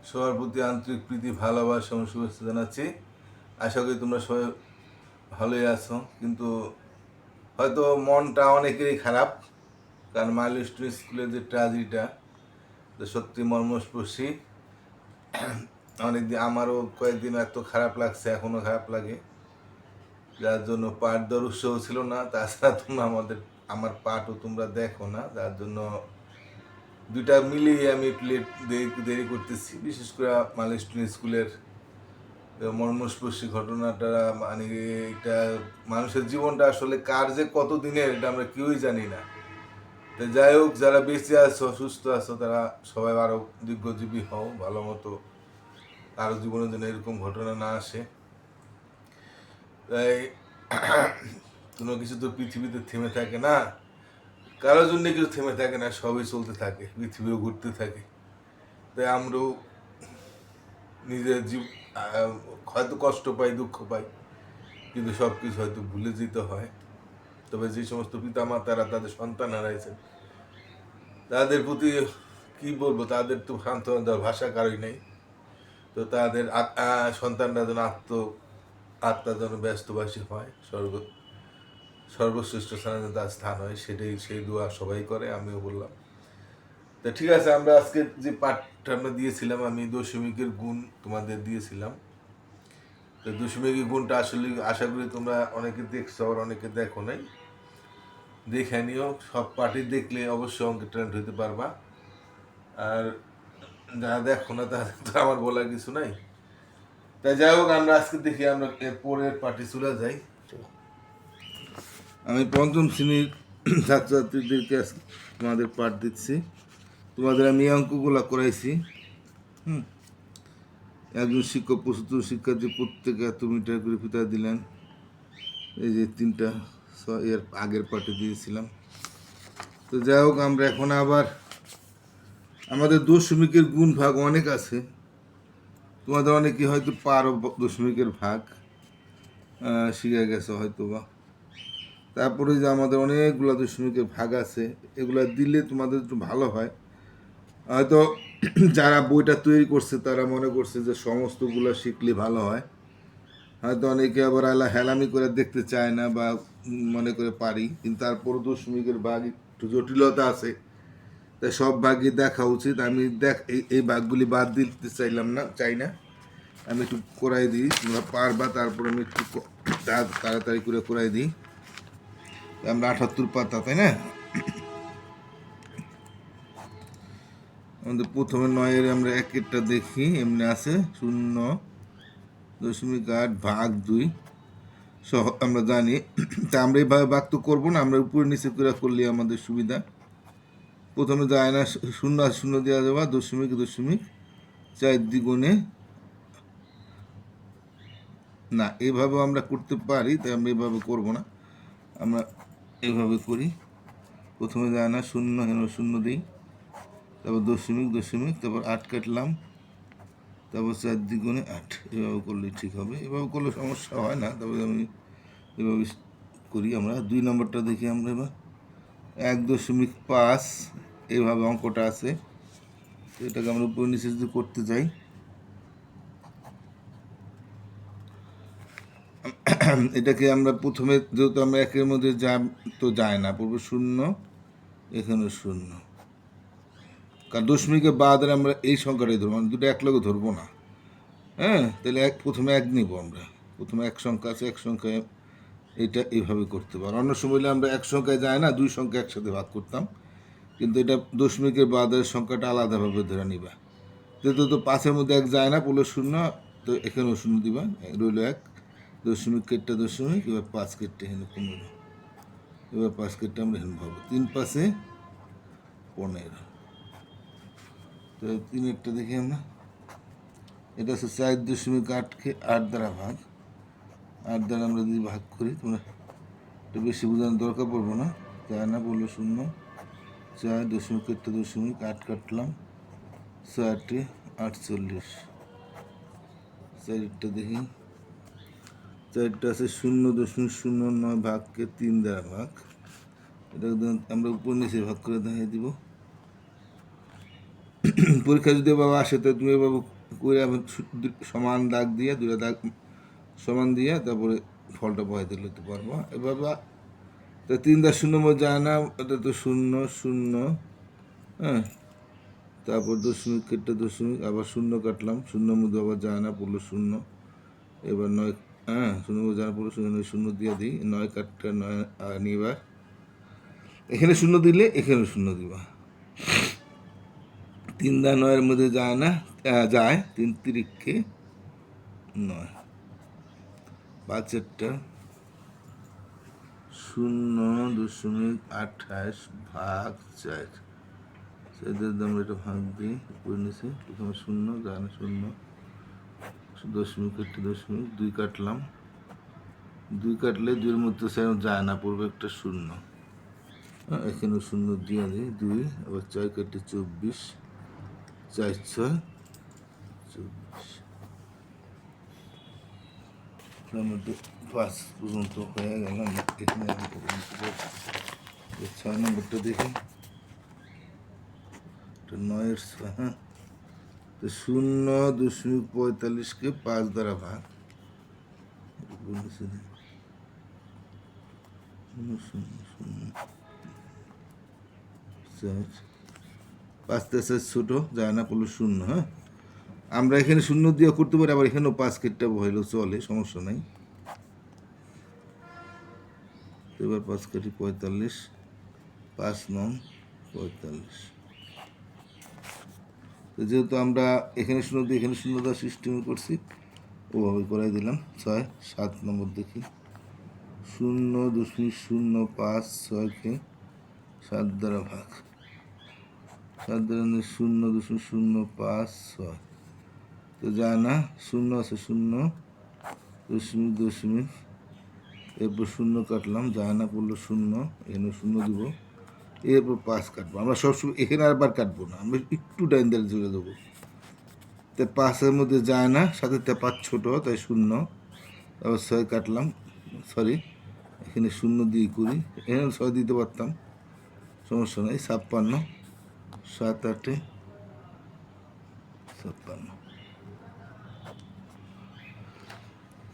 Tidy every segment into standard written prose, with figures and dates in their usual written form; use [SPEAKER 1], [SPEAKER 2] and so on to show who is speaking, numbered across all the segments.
[SPEAKER 1] সবার প্রতি আন্তরিক প্রীতি ভালোবাসা এবং শুভেচ্ছা জানাচ্ছি। আশা করি তোমরা সবাই ভালোই আছো, কিন্তু হয়তো মনটা অনেকেরই খারাপ, কারণ মাইলস্টোন স্কুলের যে ট্র্যাজেডিটা সত্যি মর্মস্পর্শী। অনেকদিন আমারও কয়েকদিন এত খারাপ লাগছে, এখনও খারাপ লাগে, যার জন্য পাঠ দেওয়ার উৎসাহ ছিল না। তাছাড়া তোমরা আমার পাঠও তোমরা দেখো না, যার জন্য দুইটা মিলিয়ে আমি একটু দেরি করতেছি। বিশেষ করে মাইলস্টোন স্কুলের মর্মস্পর্শী ঘটনাটা, মানে এটা মানুষের জীবনটা আসলে কার যে কত দিনের এটা আমরা কেউই জানি না। তো যাই হোক, যারা বেঁচে আছো সুস্থ আছো তারা সবাই আরও দীর্ঘজীবী হও, ভালো মতো কারো জীবনের জন্য এরকম ঘটনা না আসে। তাই কোনো কিছু তো পৃথিবীতে থেমে থাকে না, কারোর জন্য কিছু থেমে থাকে না, সবই চলতে থাকে, পৃথিবীও ঘুরতে থাকে। তাই আমরাও নিজের হয়তো কষ্ট পাই, দুঃখ পাই, কিন্তু সব কিছু হয়তো ভুলে যেতে হয়। তবে যে সমস্ত পিতা মাতারা তাদের সন্তান হারাইছেন তাদের প্রতি কি বলবো, তাদের তো সান্ত্বনা দেওয়ার ভাষা কারোই নেই। তো তাদের সন্তানরা যেন আত্মা যেন ব্যস্তবাসী হয়, সর্বশ্রেষ্ঠ স্থানে যেন তার স্থান হয়, সেই দোয়া সবাই করে, আমিও বললাম। তা ঠিক আছে, আমরা আজকে যে পাঠটা আমরা দিয়েছিলাম, আমি দশমিকের গুণ তোমাদের দিয়েছিলাম। তো দশমিকের গুণটা আসলে আশা করি তোমরা অনেকে দেখছো, আর অনেকে দেখো নাই। দেখে নিও, সব পার্টি দেখলে অবশ্যই অঙ্কের ট্যালেন্ট হইতে পারবা। আর যারা দেখো না তাদের তো আমার বলার কিছু নাই। তাই যাই হোক, আমরা আজকে দেখি আমরা এর পরের পার্টি চলে যাই। আমি পঞ্চম শ্রেণীর ছাত্রছাত্রীদেরকে তোমাদের পাঠ দিচ্ছি। তোমাদের আমি অঙ্কগুলো করাইছি। একজন শিক্ষক 75 শিক্ষার্থী প্রত্যেকে 1 মিটার করে ফিতা দিলেন। এই যে 3টা এর আগের পার্টি দিয়েছিলাম। তো যাই হোক, আমরা এখন আবার আমাদের দশমিকের গুণ ভাগ অনেক আছে। তোমাদের অনেকে হয়তো পারো দশমিকের ভাগ, শিখে গেছো হয়তো বা। তারপরে যে আমাদের অনেকগুলো দশমিকের ভাগ আছে, এগুলো দিলে তোমাদের একটু ভালো হয়। হয়তো যারা বইটা তৈরি করছে তারা মনে করছে যে সমস্তগুলো শিখলে ভালো হয়। হয়তো অনেকে আবার হেলামি করে দেখতে চায় না, বা মনে করে পারি, কিন্তু তারপর দশমিকের ভাগ একটু জটিলতা আছে, তাই সব ভাগই দেখা উচিত। আমি এই ভাগগুলি বাদ দিতে চাই না। আমি একটু করাই দিই, তোমরা পারবা, তারপর আমি একটু তাড়াতাড়ি করে করাই দিই। আমরা 78 পাতা, তাই না? আমাদের প্রথমে 9-এর আমরা 1-এরটা দেখি, এমনি আছে 0.8 ভাগ 2 সহ আমরা জানি। তা আমরা এইভাবে ভাগ তো করবো না, আমরা উপরে নিচে করে করলে আমাদের সুবিধা। প্রথমে যায় না 0 আর 0 দেওয়া যাবে, দশমিক 4 দ্বিগুণে না, এভাবে আমরা করতে পারি, তাই আমরা এভাবে করবো না, আমরা এভাবে করি। প্রথমে যায় না 0, হেন 0 দিই, তারপর দশমিক, তারপর 8 কাটলাম, তারপর 4 দ্বিগুণে 8, এভাবে করলে ঠিক হবে। এভাবে করলে সমস্যা হয় না, তারপরে আমি এভাবে করি। আমরা 2 নম্বরটা দেখি। আমরা এবার 1.5 এইভাবে অঙ্কটা আছে, এটাকে আমরা উপর নিচে যদি করতে যাই, এটাকে আমরা প্রথমে যেহেতু আমরা 1-এর মধ্যে তো যায় না, পড়বো 0, এখানে 0, কারণ দশমিকের বাদের আমরা এই সংখ্যাটাই ধরবো, আমরা দুটো এক লগে ধরবো না। হ্যাঁ, তাহলে প্রথমে 1 নিব আমরা। প্রথমে 1 সংখ্যা আছে, 1 সংখ্যায় এটা এইভাবে করতে পারো। অন্য সময় আমরা 1 সংখ্যায় যায় না, 2 সংখ্যা একসাথে ভাগ করতাম, কিন্তু এটা দশমিকের বাদের সংখ্যাটা আলাদাভাবে ধরে নিবা। যেহেতু তো 5-এর মধ্যে 1 যায় না, পড়লো 0, তো এখানেও 0 দিবা, রইল 1, দশমিক কেটটা দশমিক, এবার 5 কেটে এখানে 15, এবার 5 কেটে আমরা এখানে ভাবো 3 5-এ 15। তো 3-এরটা দেখি আমরা, এটা হচ্ছে 4.8কে 8 দ্বারা ভাগ, 8 দ্বারা আমরা যদি ভাগ করি, তোমরা এটা বেশি বোঝানোর দরকার পড়বো না, যায় না, বললো 0, 4 দশমিক কেটটা দশমিক, 8 কাটলাম, 4-8 48। 4-টা দেখি, 4টা আছে 0.09 ভাগকে 3 দ্বারা ভাগ, এটা আমরা উপর নিচে ভাগ করে দেখাই দিব। পরীক্ষা যদি বাবা আসে তো তুমি বাবু করে সমান দাগ দিয়ে দুটা দাগ সমান দিয়ে তারপরে ফলটা বসাইতে লিখতে পারবো। এভাবে তো 3.0 মধ্যে যায় না, এটা তো 0 0, হ্যাঁ, তারপর দশমিক কেটে দশমিক আবার 0 কাটলাম, 0 মধ্যে আবার যায় না, পড়লো 0। এবার 9, হ্যাঁ 0 মধ্যে যায় না, পড়লো 0, 0 দিয়ে দিই, 9 কাটতে 9 নিবার এখানে 0 দিলে এখানে 0 দিবা। 3 9 মধ্যে যায় না, যায় 3 3 9, 5 0.28 ভাগ 4, সেদের দাম এটা ভাগ দিই করে নিছি। প্রথমে 0 যায় না, 0 দশমিক একটি দশমিক 2 কাটলাম, 2 কাটলে 2 মধ্যে যায় না, পড়বে একটা 0, এখানে 0 দিয়ে দিই 2, আবার 4 কেটে 24, 4 6 24, মধ্যে 5 পর্যন্ত হয়ে গেল। এখানে 6 নম্বরটা দেখি, 9 হ্যাঁ, তো 0.45কে 5 দ্বারা ভাগ, 5 ছোট যায় না, পড়লো 0, হ্যাঁ। আমরা এখানে 0 দিয়ে করতে পারি, আবার এখানেও 5 কেটটা হইলেও চলে, সমস্যা নাই। এবার 5 কেটে 45, 5 9 45। তো যেহেতু আমরা এখানে 0 দিয়ে এখানে 0 দেওয়ার সিস্টেম করছি, ওভাবে করাই দিলাম। 6 7 নম্বর দেখি, 0.056কে 7 দ্বারা ভাগ, 7 দ্বারা 0.056, তো যায় না, 0 আছে 0 দশমিক দশমিক, এরপর 0 কাটলাম, যায় না, পড়লো 0, এখানে 0 দিব, এরপর 5 কাটবো। আমরা সবসময় এখানে আরবার কাটবো না, আমরা একটু ডাইন দিয়ে জুড়ে দেবো। তাই 5-এর মধ্যে যায় না, সাথে 5 ছোট, তাই 0, তারপর 6 কাটলাম, সরি এখানে 0 দিয়ে করি, এখানে 6 দিতে পারতাম, সমস্যা নেই। 56 7 8 56,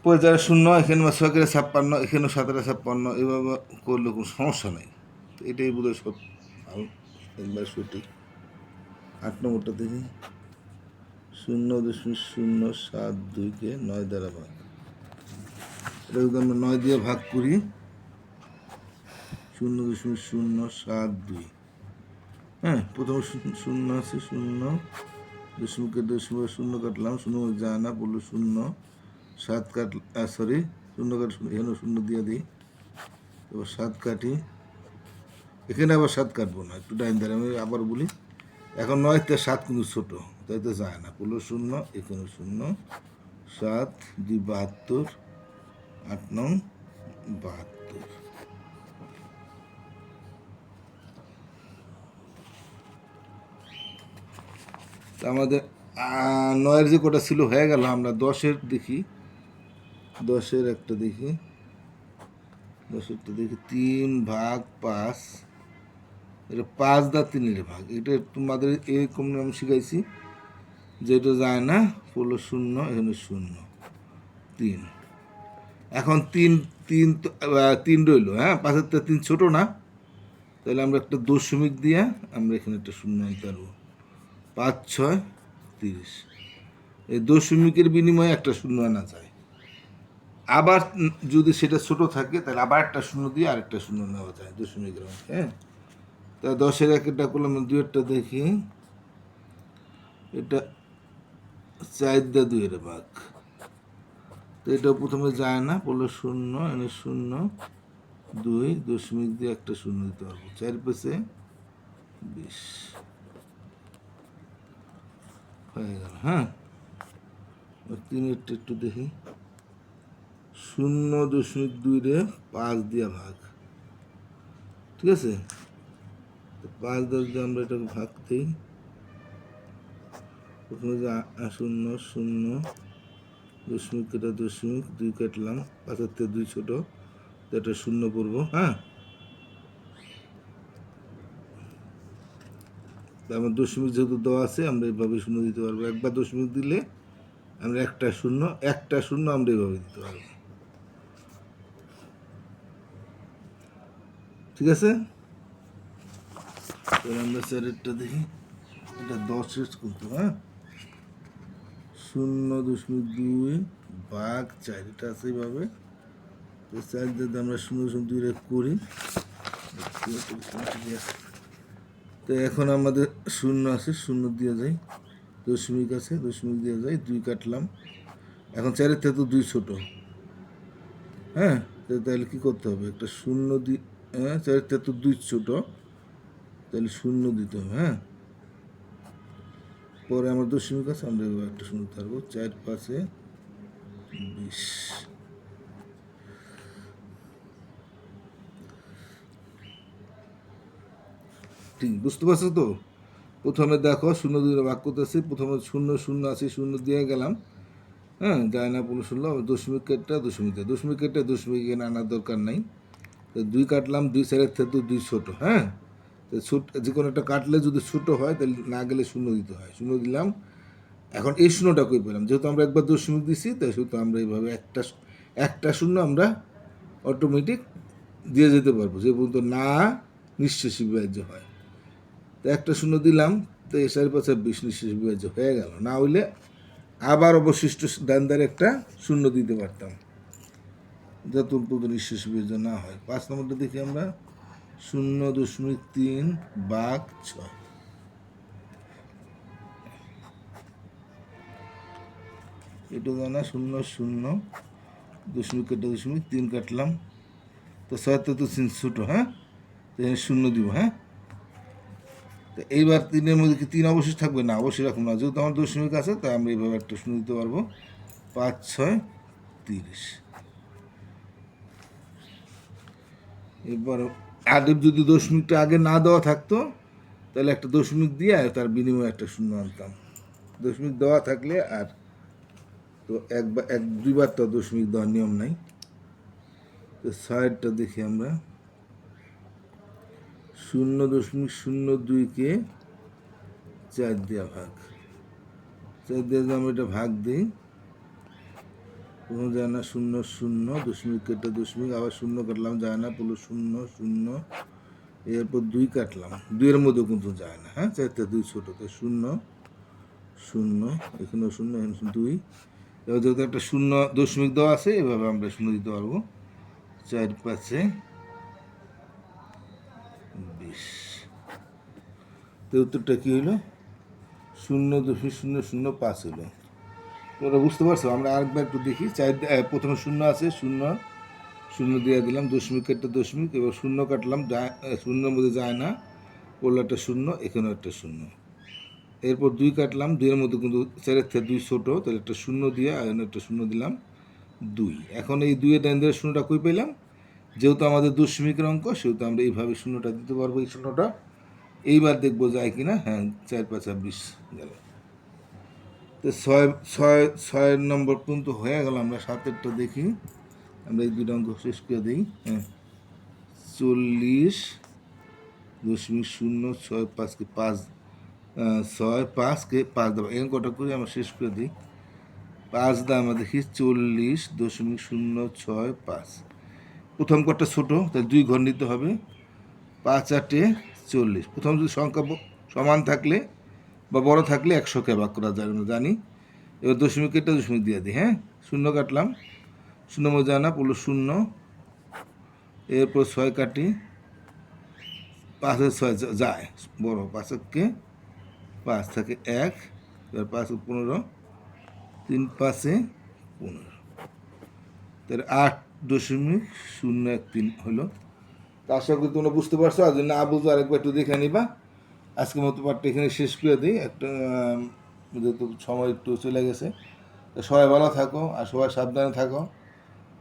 [SPEAKER 1] পরে যারা 0 এখানে 6 করে 56, এখানেও 7 56, এভাবে করলে কোনো সমস্যা নেই। তো এটাই বোধ হয় একবার সঠিক। 8 নম্বরটা দেখি, 0.072কে 9 দ্বারা ভাগ, এটা যদি আমরা 9 দিয়ে ভাগ করি, 0.072, হ্যাঁ, প্রথমে 0 আছে 0 দশমিকের দশমিক 0 কাটলাম, 0 যায় না, পড়লো 0, 7 সরি 0 কাট, এখানে 0 দিয়ে দিই, এবার 7 কাটি, এখানে আবার 7 কাটবো না, একটু ডাইন ধারে আমি আবার বলি। এখন 9 7 কিন্তু ছোটো, তাই তো যায় না, পড়লো 0, এখানে 0, 7 2 72, 8 9 72। তা আমাদের 9-এর যে কোটা ছিল হয়ে গেল। আমরা 10-এর দেখি, 10-এর একটা দেখি, 10-এরটা দেখি, 3 ভাগ 5, এটা 5 দা 3-এর ভাগ, এটা তোমাদের এরকম আমি শিখাইছি যে এটা যায় না, পড়লো 0, এখানে 0 3, এখন 3 3 3 রইল, হ্যাঁ, 5-এর 3 ছোটো না, তাহলে আমরা একটা দশমিক দিয়ে আমরা এখানে একটা 0 আনতে পারবো। 5 6 30, এই দশমিকের বিনিময়ে একটা 0 আনা যায়। আবার যদি সেটা ছোট থাকে তাহলে আবার একটা 0 দিয়ে আরেকটা 0 নেওয়া যায় দশমিকের মধ্যে, হ্যাঁ। তা 10-এর একটা করলাম, 2-এরটা দেখি, এটা 4 দা 2-এর ভাগ, তো এটা প্রথমে যায় না, পড়লো 0, এনে 0 2 দশমিক দিয়ে একটা 0 দিতে পারবো, 4 পেছে 20 হয়ে গেল, হ্যাঁ। 3-এরটা একটু দেখি, 0.2-রে 5 দিয়ে ভাগ, ঠিক আছে। 5 10 দিয়ে আমরা এটাকে ভাগ দিই, প্রথমে যে 0 0 দশমিক কেটে দশমিক 2 কাটলাম, 5-এর থেকে 2 ছোটো, তো এটা 0 করবো, হ্যাঁ। আমার দশমিক যেহেতু দেওয়া আছে আমরা এইভাবে শূন্য দিতে পারবো। একবার দশমিক দিলে আমরা একটা শূন্য আমরা এইভাবে দিতে পারবো। ঠিক আছে, আমরা স্যারেরটা দেখি। এটা 10 কিন্তু, হ্যাঁ, 0.2 ভাগ 4 এটা আছে এইভাবে। তো 4 দিয়ে আমরা 0.2 করি। তো এখন আমাদের শূন্য আছে, শূন্য দিয়ে যায়, দশমিক আছে, দশমিক দিয়ে যায়, 2 কাটলাম। এখন 4-এর থেকে তো 2 ছোটো, হ্যাঁ, তাহলে কী করতে হবে, একটা শূন্য দিয়ে, হ্যাঁ, 4-এর থেকে তো 2 ছোটো, তাহলে শূন্য দিতে হবে, হ্যাঁ। পরে আমার দশমিক আছে, আমরা এবার একটা শূন্য থাকবো, 4-5 20। ঠিক বুঝতে পারছো তো? প্রথমে দেখো 0-2 ভাগ করতেছি, প্রথমে 0 আছে, 0 দিয়ে গেলাম, হ্যাঁ, যায় না 16, দশমিক কেটে দশমিক এখানে আনার দরকার নাই। তো 2 কাটলাম, 2 4-এর থেকে 2 ছোটো, হ্যাঁ। তো যে কোনো একটা কাটলে যদি ছোটো হয় তাহলে না গেলে 0 দিতে হয়, 0 দিলাম। এখন এই শূন্যটা কই পেলাম, যেহেতু আমরা একবার দশমিক দিছি তাই সেহেতু আমরা এইভাবে একটা শূন্য আমরা অটোমেটিক দিয়ে যেতে পারবো, যে পর্যন্ত না নিঃশেষী বিভাজ্য হয়। তো একটা শূন্য দিলাম, তো এই 4-5 20 নিঃশেষী বিভাজ্য হয়ে গেল। না হইলে আবার অবশিষ্ট ডান ধারে একটা শূন্য দিতে পারতাম, যত পর্যন্ত নিঃশেষী বিভাজ্য না হয়। 5 নম্বরটা দেখি আমরা, 0.3 ভাগ 6। এটা জানা 0.0.3 কাটলাম, তো 6 তো 3 ছোটো, হ্যাঁ, তো শূন্য দিব, হ্যাঁ। তো এইবার 3-এর মধ্যে কি 3 অবশ্যই থাকবে না, অবশ্যই রাখুন না, যেহেতু আমার দশমিক আছে তাই আমরা এইভাবে একটা শূন্য দিতে পারবো। 5-6 30। এবার আগে যদি দশমিকটা আগে না দেওয়া থাকতো তাহলে একটা দশমিক দিয়ে আর তার বিনিময়ে একটা শূন্য আনতাম। দশমিক দেওয়া থাকলে আর তো দুইবার তো দশমিক দেওয়ার নিয়ম নাই। তো 6-টা দেখি আমরা, 0.02-কে 4 দিয়ে ভাগ, 4 দিয়ে যদি আমরা এটা ভাগ দিই, কোনো যায় না, 0 দশমিক কেটে দশমিক, আবার শূন্য কাটলাম, যায় না, পুরো 0 এরপর 2 কাটলাম, 2-এর মধ্যে কিন্তু যায় না, হ্যাঁ, 4-তে 2 ছোটো, তো 0 এখানেও 0, এখানে 2। এবার যেহেতু একটা শূন্য দশমিক দেওয়া আছে এভাবে আমরা শূন্য দিতে পারবো। 4-5 20। তো উত্তরটা কী হইলো, 0.005 হইলো। তোমরা বুঝতে পারছো? আমরা আরেকবার একটু দেখি। প্রথমে 0 আছে, 0 দিয়ে দিলাম, দশমিক কেটে দশমিক, এবার 0 কাটলাম, শূন্যের মধ্যে যায় না, পড়লো একটা 0, এখানেও একটা 0। এরপর 2 কাটলাম, 2-এর মধ্যে কিন্তু 4-এর থেকে 2 ছোটো, তাহলে একটা 0 দিয়ে এখানে একটা 0 দিলাম, 2। এখন এই 2-এর ডান দিকে শূন্যটা কই পেলাম, যেহেতু আমাদের দশমিকের অঙ্ক সেহেতু আমরা এইভাবে শূন্যটা দিতে পারবো, এই শূন্যটা। এইবার দেখবো যায় কিনা, হ্যাঁ, 4-5 20 গেল। তো 6 নম্বর পর্যন্ত হয়ে গেল। আমরা 7-এরটা দেখি, আমরা এই 2টা অঙ্ক শেষ করে দিই, হ্যাঁ। 40.065-কে 5, 6-5-কে 5 দেবো, এই অঙ্কটা করে আমরা শেষ করে দিই। 5 দা আমরা দেখি 40.065। প্রথম ঘরটা ছোটো, তাহলে 2 ঘর নিতে হবে। 5-8 40। প্রথম যদি সংখ্যা সমান থাকলে বা বড় থাকলে 100-কে ভাগ করা যায়, আমরা জানি। এবার দশমিক কেটে দশমিক দিয়ে দিই, হ্যাঁ, 0 কাটলাম, 0 মধ্যে যায় না, পড়লো 0। এরপর 6 কাটি, 5-এর 6 যায়, বড়, 5-কে 5 থাকে 1, এবার 5 15, 3-5 15, তাহলে 8.013 হলো। তা আশা করি তোমরা বুঝতে পারছো। আর যদি না বুঝো আরেকবার একটু দেখে নিবা। আজকের মতো পাঠটা এখানে শেষ করে দিই, একটা যেহেতু সময় একটু চলে গেছে। তো সবাই ভালো থাকো আর সবাই সাবধানে থাকো,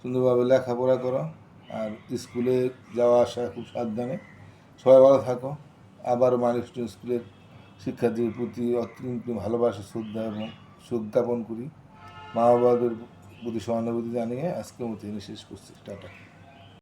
[SPEAKER 1] সুন্দরভাবে লেখাপড়া করো, আর স্কুলে যাওয়া আসা খুব সাবধানে। সবাই ভালো থাকো। আবারও মানুষ স্কুলের শিক্ষার্থীর প্রতি অত্যন্ত ভালোবাসা, শ্রদ্ধা এবং শোক জ্ঞাপন করি। মা বাবাদের প্রতি সহানুভূতি জানিয়ে আজকের মতো এখানে শেষ করছি। টাটা।